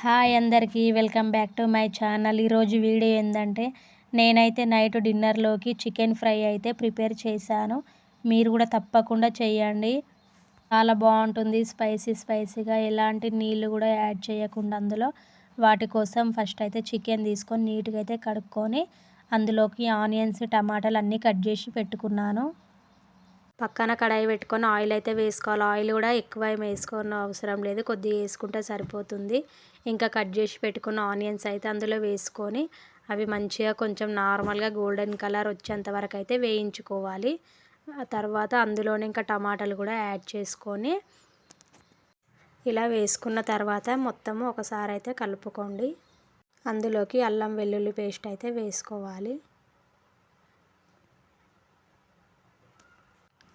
Hi అందరికీ welcome back to my channel. ఈరోజు video ఏంటంటే నేనైతే నైట్ డిన్నర్లోకి చికెన్ ఫ్రై అయితే ప్రిపేర్ చేశాను. మీరు కూడా తప్పకుండా చేయండి. చాలా బాగుంటుంది. స్పైసీగా ఎలాంటి నీళ్ళు కూడా యాడ్ చేయకుండా అందులో. వాటి కోసం ఫస్ట్ అయితే చికెన్ తీసుకొని నీట్గా అయితే కడుక్కొని అందులోకి ఆనియన్స్ టమాటాలు అన్నీ కట్ చేసి పెట్టుకున్నాను. పక్కన కడాయి పెట్టుకొని ఆయిల్ అయితే వేసుకోవాలి. ఆయిల్ కూడా ఎక్కువ ఏమి వేసుకోని అవసరం లేదు, కొద్దిగా వేసుకుంటే సరిపోతుంది. ఇంకా కట్ చేసి పెట్టుకున్న ఆనియన్స్ అయితే అందులో వేసుకొని అవి మంచిగా కొంచెం నార్మల్గా గోల్డెన్ కలర్ వచ్చేంత వరకు అయితే వేయించుకోవాలి. ఆ తర్వాత అందులోనే ఇంకా టమాటాలు కూడా యాడ్ చేసుకొని ఇలా వేసుకున్న తర్వాత మొత్తము ఒకసారి అయితే కలుపుకోండి. అందులోకి అల్లం వెల్లుల్లి పేస్ట్ అయితే వేసుకోవాలి.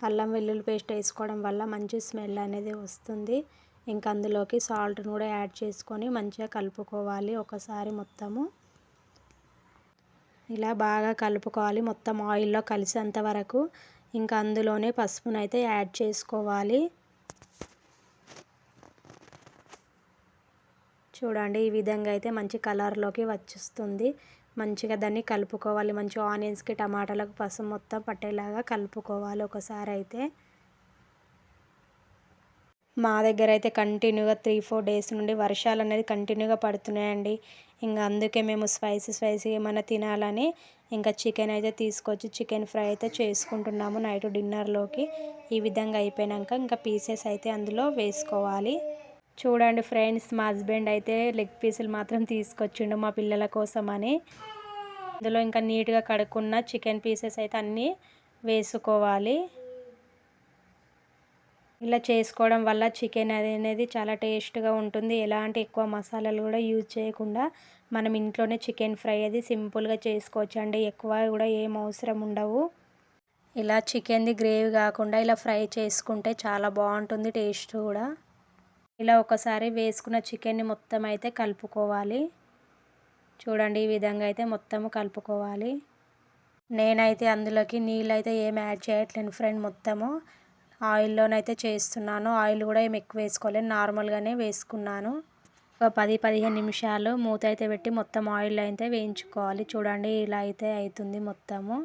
అల్లం వెల్లుల్లి పేస్ట్ వేసుకోవడం వల్ల మంచి స్మెల్ అనేది వస్తుంది. ఇంకా అందులోకి సాల్ట్ను కూడా యాడ్ చేసుకొని మంచిగా కలుపుకోవాలి. ఒకసారి మొత్తము ఇలా బాగా కలుపుకోవాలి, మొత్తం ఆయిల్లో కలిసేంత వరకు. ఇంకా అందులోనే పసుపునైతే యాడ్ చేసుకోవాలి. చూడండి, ఈ విధంగా అయితే మంచి కలర్లోకి వచ్చేస్తుంది. మంచిగా దాన్ని కలుపుకోవాలి. మంచి ఆనియన్స్కి టమాటాలకు పసుపు మొత్తం పట్టేలాగా కలుపుకోవాలి ఒకసారి అయితే. మా దగ్గర అయితే కంటిన్యూగా 3-4 డేస్ నుండి వర్షాలు అనేది కంటిన్యూగా పడుతున్నాయండి. ఇంకా అందుకే మేము స్పైసీ ఏమైనా తినాలని ఇంకా చికెన్ అయితే తీసుకొచ్చి చికెన్ ఫ్రై అయితే చేసుకుంటున్నాము నైట్ డిన్నర్లోకి. ఈ విధంగా అయిపోయాక ఇంకా పీసెస్ అయితే అందులో వేసుకోవాలి. చూడండి ఫ్రెండ్స్, మా హస్బెండ్ అయితే లెగ్ పీసులు మాత్రం తీసుకొచ్చిండు మా పిల్లల కోసం అని. అందులో ఇంకా నీట్గా కడుక్కున్న చికెన్ పీసెస్ అయితే అన్నీ వేసుకోవాలి. ఇలా చేసుకోవడం వల్ల చికెన్ అనేది చాలా టేస్ట్గా ఉంటుంది. ఎలాంటి ఎక్కువ మసాలాలు కూడా యూజ్ చేయకుండా మనం ఇంట్లోనే చికెన్ ఫ్రై అది సింపుల్గా చేసుకోవచ్చు అండి. ఎక్కువ కూడా ఏం అవసరం ఉండవు. ఇలా చికెన్ది గ్రేవీ కాకుండా ఇలా ఫ్రై చేసుకుంటే చాలా బాగుంటుంది టేస్ట్ కూడా. ఇలా ఒకసారి వేసుకున్న చికెన్ని మొత్తం అయితే కలుపుకోవాలి. చూడండి, ఈ విధంగా అయితే మొత్తం కలుపుకోవాలి. నేనైతే అందులోకి నీళ్ళు అయితే ఏం యాడ్ చేయట్లేను ఫ్రెండ్, మొత్తము ఆయిల్లోనైతే చేస్తున్నాను. ఆయిల్ కూడా ఏమి ఎక్కువ వేసుకోలేను, నార్మల్గానే వేసుకున్నాను. ఒక 10-15 నిమిషాలు మూత అయితే పెట్టి మొత్తం ఆయిల్ అయితే వేయించుకోవాలి. చూడండి, ఇలా అయితే అవుతుంది మొత్తము.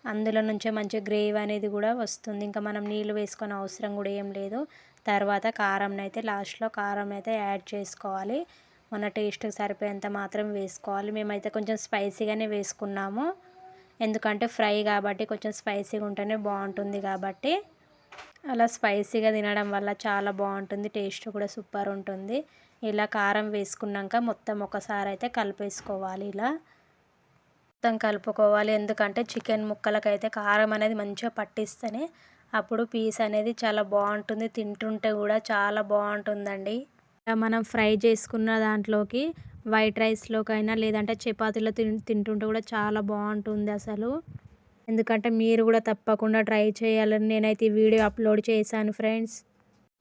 అందులో నుంచే మంచి గ్రేవీ అనేది కూడా వస్తుంది. ఇంకా మనం నీళ్ళు వేసుకొని అవసరం కూడా ఏం లేదు. తర్వాత కారం అయితే లాస్ట్లో కారం అయితే యాడ్ చేసుకోవాలి. మన టేస్ట్కి సరిపోయేంత మాత్రం వేసుకోవాలి. మేమైతే కొంచెం స్పైసీగానే వేసుకున్నాము, ఎందుకంటే ఫ్రై కాబట్టి కొంచెం స్పైసీగా ఉంటేనే బాగుంటుంది కాబట్టి. అలా స్పైసీగా తినడం వల్ల చాలా బాగుంటుంది, టేస్ట్ కూడా సూపర్ ఉంటుంది. ఇలా కారం వేసుకున్నాక మొత్తం ఒకసారి అయితే కలిపేసుకోవాలి. ఇలా మొత్తం కలుపుకోవాలి, ఎందుకంటే చికెన్ ముక్కలకైతే కారం అనేది మంచిగా పట్టిస్తేనే అప్పుడు పీస్ అనేది చాలా బాగుంటుంది, తింటుంటే కూడా చాలా బాగుంటుందండి. ఇలా మనం ఫ్రై చేసుకున్న దాంట్లోకి వైట్ రైస్లోకైనా లేదంటే చపాతీలో తింటుంటే కూడా చాలా బాగుంటుంది అసలు. ఎందుకంటే మీరు కూడా తప్పకుండా ట్రై చేయాలని నేనైతే ఈ వీడియో అప్లోడ్ చేశాను ఫ్రెండ్స్.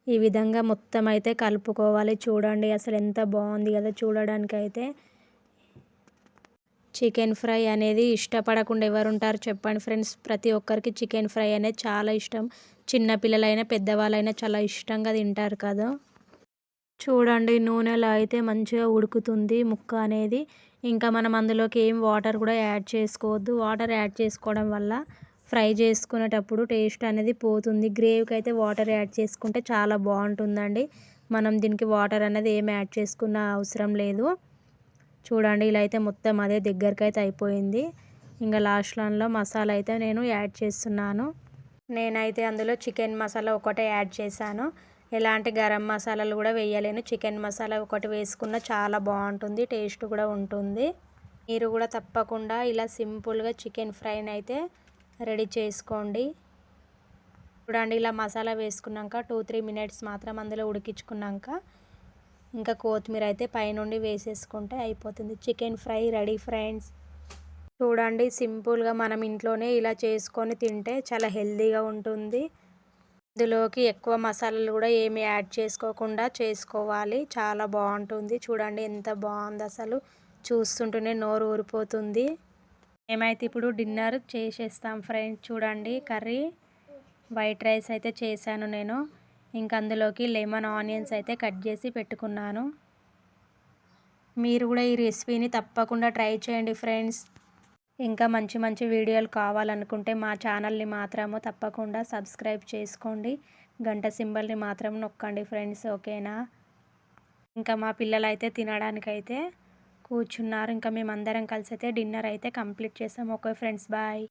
ఈ విధంగా మొత్తం అయితే కలుపుకోవాలి. చూడండి, అసలు ఎంత బాగుంది కదా చూడడానికైతే. చికెన్ ఫ్రై అనేది ఇష్టపడకుండా ఎవరు ఉంటారు చెప్పండి ఫ్రెండ్స్. ప్రతి ఒక్కరికి చికెన్ ఫ్రై అనేది చాలా ఇష్టం. చిన్నపిల్లలైనా పెద్దవాళ్ళైనా చాలా ఇష్టంగా తింటారు కదా. చూడండి, నూనెలో అయితే మంచిగా ఉడుకుతుంది ముక్క అనేది. ఇంకా మనం అందులోకి ఏం వాటర్ కూడా యాడ్ చేసుకోవద్దు. వాటర్ యాడ్ చేసుకోవడం వల్ల ఫ్రై చేసుకునేటప్పుడు టేస్ట్ అనేది పోతుంది. గ్రేవీకి అయితే వాటర్ యాడ్ చేసుకుంటే చాలా బాగుంటుందండి. మనం దీనికి వాటర్ అనేది ఏం యాడ్ చేసుకున్న అవసరం లేదు. చూడండి, ఇలా అయితే మొత్తం అదే దగ్గరికి అయితే అయిపోయింది. ఇంకా లాస్ట్లో మసాలా అయితే నేను యాడ్ చేస్తున్నాను. నేనైతే అందులో చికెన్ మసాలా ఒకటే యాడ్ చేశాను, ఎలాంటి గరం మసాలాలు కూడా వేయలేను. చికెన్ మసాలా ఒకటి వేసుకున్న చాలా బాగుంటుంది, టేస్ట్ కూడా ఉంటుంది. మీరు కూడా తప్పకుండా ఇలా సింపుల్గా చికెన్ ఫ్రైని అయితే రెడీ చేసుకోండి. చూడండి, ఇలా మసాలా వేసుకున్నాక 2-3 మినిట్స్ మాత్రం అందులో ఉడికించుకున్నాక ఇంకా కొత్తిమీర అయితే పైనుండి వేసేసుకుంటే అయిపోతుంది. Chicken fry ready friends. చూడండి, సింపుల్గా మనం ఇంట్లోనే ఇలా చేసుకొని తింటే చాలా హెల్తీగా ఉంటుంది. ఇందులోకి ఎక్కువ మసాలాలు కూడా ఏమి యాడ్ చేసుకోకుండా చేసుకోవాలి, చాలా బాగుంటుంది. చూడండి ఎంత బాగుంది అసలు, చూస్తుంటేనే నోరు ఊరిపోతుంది. మేమైతే ఇప్పుడు డిన్నర్ చేసేస్తాం ఫ్రెండ్స్. చూడండి, కర్రీ వైట్ రైస్ అయితే చేశాను నేను. ఇంకా అందులోకి లెమన్ ఆనియన్స్ అయితే కట్ చేసి పెట్టుకున్నాను. మీరు కూడా ఈ రెసిపీని తప్పకుండా ట్రై చేయండి ఫ్రెండ్స్. ఇంకా మంచి మంచి వీడియోలు కావాలనుకుంటే మా ఛానల్ని మాత్రము తప్పకుండా సబ్స్క్రైబ్ చేసుకోండి. గంట సింబల్ని మాత్రం నొక్కండి ఫ్రెండ్స్, ఓకేనా. ఇంకా మా పిల్లలైతే తినడానికైతే కూర్చున్నారు. ఇంకా మేమందరం కలిసి అయితే డిన్నర్ అయితే కంప్లీట్ చేసాం. Okay friends, bye.